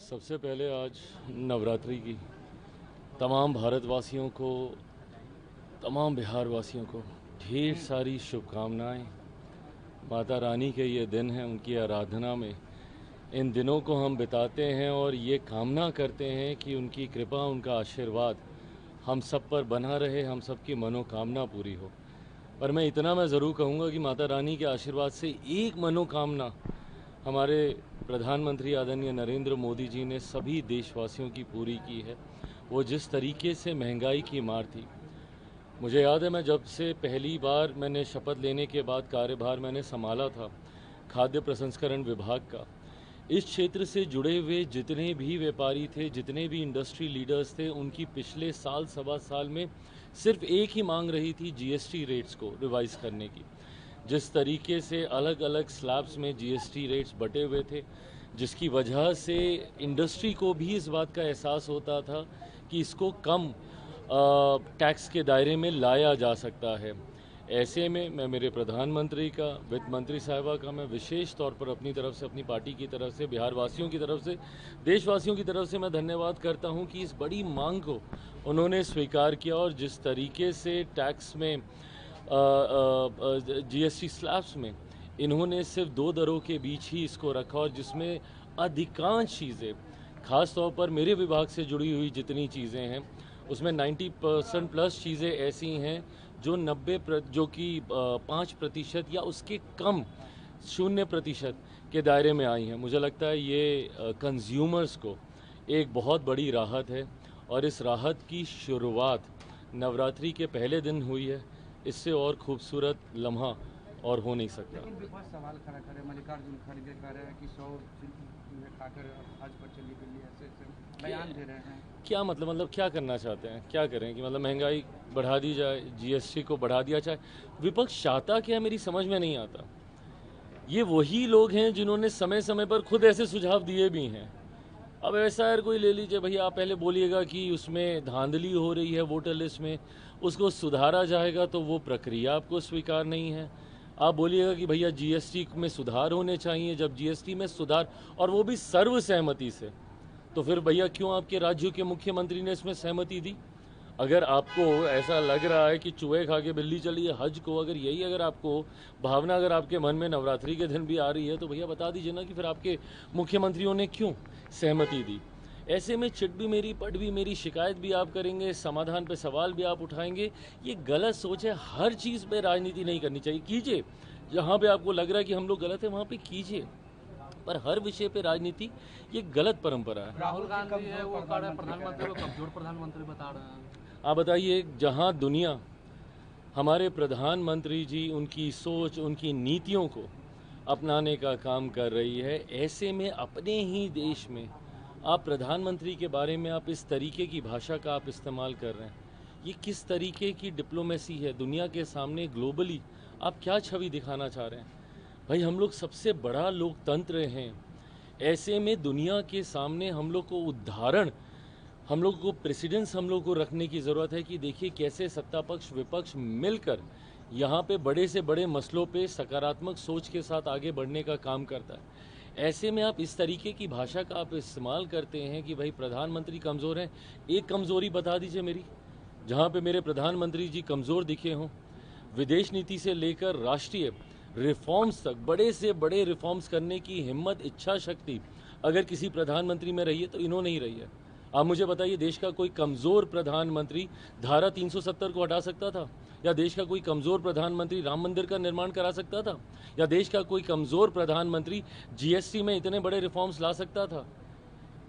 सबसे पहले आज नवरात्रि की तमाम भारतवासियों को, तमाम बिहार वासियों को ढेर सारी शुभकामनाएं। माता रानी के ये दिन हैं, उनकी आराधना में इन दिनों को हम बिताते हैं और ये कामना करते हैं कि उनकी कृपा, उनका आशीर्वाद हम सब पर बना रहे, हम सब की मनोकामना पूरी हो। पर मैं ज़रूर कहूँगा कि माता रानी के आशीर्वाद से एक मनोकामना हमारे प्रधानमंत्री आदरणीय नरेंद्र मोदी जी ने सभी देशवासियों की पूरी की है। वो जिस तरीके से महंगाई की मार थी, मुझे याद है मैं जब से पहली बार मैंने शपथ लेने के बाद कार्यभार मैंने संभाला था खाद्य प्रसंस्करण विभाग का, इस क्षेत्र से जुड़े हुए जितने भी व्यापारी थे, जितने भी इंडस्ट्री लीडर्स थे, उनकी पिछले साल सवा साल में सिर्फ एक ही मांग रही थी जीएसटी रेट्स को रिवाइज़ करने की। जिस तरीके से अलग अलग स्लैब्स में जीएसटी रेट्स बटे हुए थे, जिसकी वजह से इंडस्ट्री को भी इस बात का एहसास होता था कि इसको कम टैक्स के दायरे में लाया जा सकता है। ऐसे में मैं मेरे प्रधानमंत्री का, वित्त मंत्री साहिबा का मैं विशेष तौर पर अपनी तरफ से, अपनी पार्टी की तरफ से, बिहार वासियों की तरफ से, देशवासियों की तरफ से मैं धन्यवाद करता हूं कि इस बड़ी मांग को उन्होंने स्वीकार किया और जिस तरीके से टैक्स में जीएसटी स्लैब्स में इन्होंने सिर्फ दो दरों के बीच ही इसको रखा और जिसमें अधिकांश चीज़ें, ख़ास तौर पर मेरे विभाग से जुड़ी हुई जितनी चीज़ें हैं उसमें 90% प्लस चीज़ें ऐसी हैं जो 5% या उसके कम 0% के दायरे में आई हैं। मुझे लगता है ये कंज्यूमर्स को एक बहुत बड़ी राहत है और इस राहत की शुरुआत नवरात्रि के पहले दिन हुई है। इससे और खूबसूरत लम्हा और हो नहीं सकता। लेकिन विपक्ष सवाल खड़ा करे, मल्लिकार्जुन खड़गे कह रहे हैं कि 100 खाकर हज पर चली के लिए ऐसे बयान दे रहे हैं। क्या मतलब क्या करना चाहते हैं? क्या करें कि मतलब महंगाई बढ़ा दी जाए, जीएसटी को बढ़ा दिया जाए? विपक्ष चाहता क्या, मेरी समझ में नहीं आता। ये वही लोग हैं जिन्होंने समय समय पर खुद ऐसे सुझाव दिए भी हैं। अब ऐसा है, कोई ले लीजिए भैया, आप पहले बोलिएगा कि उसमें धांधली हो रही है वोटर लिस्ट में, उसको सुधारा जाएगा, तो वो प्रक्रिया आपको स्वीकार नहीं है। आप बोलिएगा कि भैया जीएसटी में सुधार होने चाहिए, जब जीएसटी में सुधार और वो भी सर्वसहमति से, तो फिर भैया क्यों आपके राज्यों के मुख्यमंत्री ने इसमें सहमति दी? अगर आपको ऐसा लग रहा है कि चूहे खा के बिल्ली चली है हज को, अगर यही अगर आपको भावना अगर आपके मन में नवरात्रि के दिन भी आ रही है, तो भैया बता दीजिए ना कि फिर आपके मुख्यमंत्रियों ने क्यों सहमति दी। ऐसे में चिट भी मेरी, पट भी मेरी, शिकायत भी आप करेंगे, समाधान पे सवाल भी आप उठाएंगे। ये गलत सोच है। हर चीज़ पे राजनीति नहीं करनी चाहिए। कीजिए, जहाँ पे आपको लग रहा है कि हम लोग गलत है वहाँ पे कीजिए, पर हर विषय पे राजनीति ये गलत परंपरा है। राहुल गांधी है वो प्रधानमंत्री को कमजोर प्रधानमंत्री बता रहे हैं। आप बताइए, जहाँ दुनिया हमारे प्रधानमंत्री जी उनकी सोच, उनकी नीतियों को अपनाने का काम कर रही है, ऐसे में अपने ही देश में आप प्रधानमंत्री के बारे में आप इस तरीके की भाषा का आप इस्तेमाल कर रहे हैं, ये किस तरीके की डिप्लोमेसी है? दुनिया के सामने ग्लोबली आप क्या छवि दिखाना चाह रहे हैं? भाई, हम लोग सबसे बड़ा लोकतंत्र हैं। ऐसे में दुनिया के सामने हम लोग को उदाहरण, हम लोग को प्रेसिडेंस हम लोग को रखने की ज़रूरत है कि देखिए कैसे सत्ता पक्ष विपक्ष मिलकर यहाँ पे बड़े से बड़े मसलों पे सकारात्मक सोच के साथ आगे बढ़ने का काम करता है। ऐसे में आप इस तरीके की भाषा का आप इस्तेमाल करते हैं कि भाई प्रधानमंत्री कमज़ोर हैं। एक कमज़ोरी बता दीजिए मेरी, जहाँ पे मेरे प्रधानमंत्री जी कमज़ोर दिखे हों। विदेश नीति से लेकर राष्ट्रीय रिफॉर्म्स तक, बड़े से बड़े रिफॉर्म्स करने की हिम्मत, इच्छा शक्ति अगर किसी प्रधानमंत्री में रही है तो इन्होंने ही रही है। आप मुझे बताइए, देश का कोई कमज़ोर प्रधानमंत्री धारा 370 को हटा सकता था? या देश का कोई कमज़ोर प्रधानमंत्री राम मंदिर का निर्माण करा सकता था? या देश का कोई कमज़ोर प्रधानमंत्री जीएसटी में इतने बड़े रिफॉर्म्स ला सकता था?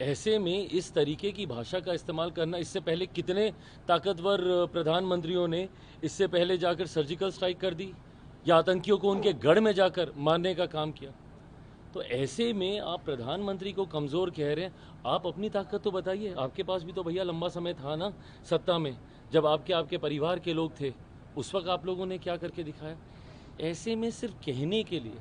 ऐसे में इस तरीके की भाषा का इस्तेमाल करना, इससे पहले कितने ताकतवर प्रधानमंत्रियों ने इससे पहले जाकर सर्जिकल स्ट्राइक कर दी या आतंकियों को उनके गढ़ में जाकर मारने का काम किया। तो ऐसे में आप प्रधानमंत्री को कमज़ोर कह रहे हैं। आप अपनी ताकत तो बताइए। आपके पास भी तो भैया लंबा समय था ना सत्ता में, जब आपके परिवार के लोग थे, उस वक्त आप लोगों ने क्या करके दिखाया? ऐसे में सिर्फ कहने के लिए,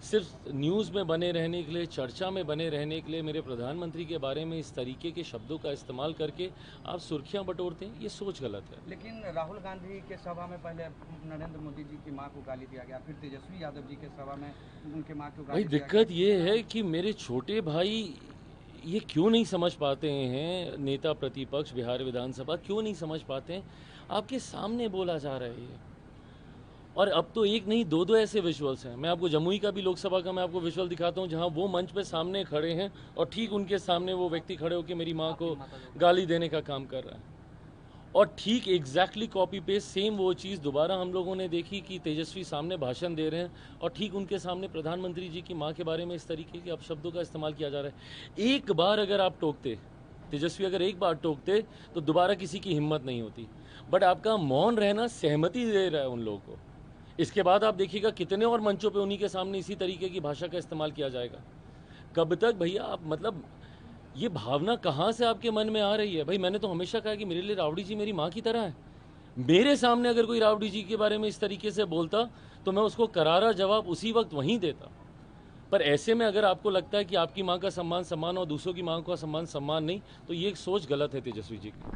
सिर्फ न्यूज़ में बने रहने के लिए, चर्चा में बने रहने के लिए मेरे प्रधानमंत्री के बारे में इस तरीके के शब्दों का इस्तेमाल करके आप सुर्खियां बटोरते हैं, ये सोच गलत है। लेकिन राहुल गांधी के सभा में पहले नरेंद्र मोदी जी की मां को गाली दिया गया, फिर तेजस्वी यादव जी के सभा में उनके मां को गाली भाई, दिया दिक्कत गया। ये है कि मेरे छोटे भाई ये क्यों नहीं समझ पाते हैं नेता प्रतिपक्ष बिहार विधानसभा, क्यों नहीं समझ पाते हैं? आपके सामने बोला जा रहा है ये। और अब तो एक नहीं दो दो ऐसे विजुअल्स हैं। मैं आपको जमुई का भी लोकसभा का मैं आपको विजुअल दिखाता हूं, जहां वो मंच पे सामने खड़े हैं और ठीक उनके सामने वो व्यक्ति खड़े होकर मेरी माँ को गाली देने का काम कर रहा है। और ठीक एग्जैक्टली कॉपी पेस्ट सेम वो चीज़ दोबारा हम लोगों ने देखी कि तेजस्वी सामने भाषण दे रहे हैं और ठीक उनके सामने प्रधानमंत्री जी की माँ के बारे में इस तरीके के अपशब्दों का इस्तेमाल किया जा रहा है। एक बार अगर आप टोकते, तेजस्वी अगर एक बार टोकते तो दोबारा किसी की हिम्मत नहीं होती। बट आपका मौन रहना सहमति दे रहा है उन लोगों को। इसके बाद आप देखिएगा कितने और मंचों पे उन्हीं के सामने इसी तरीके की भाषा का इस्तेमाल किया जाएगा। कब तक भैया आप, मतलब ये भावना कहाँ से आपके मन में आ रही है? भाई मैंने तो हमेशा कहा कि मेरे लिए रावड़ी जी मेरी माँ की तरह है। मेरे सामने अगर कोई रावड़ी जी के बारे में इस तरीके से बोलता तो मैं उसको करारा जवाब उसी वक्त वहीं देता। पर ऐसे में अगर आपको लगता है कि आपकी माँ का सम्मान सम्मान और दूसरों की माँ का सम्मान सम्मान नहीं, तो ये सोच गलत है तेजस्वी जी की।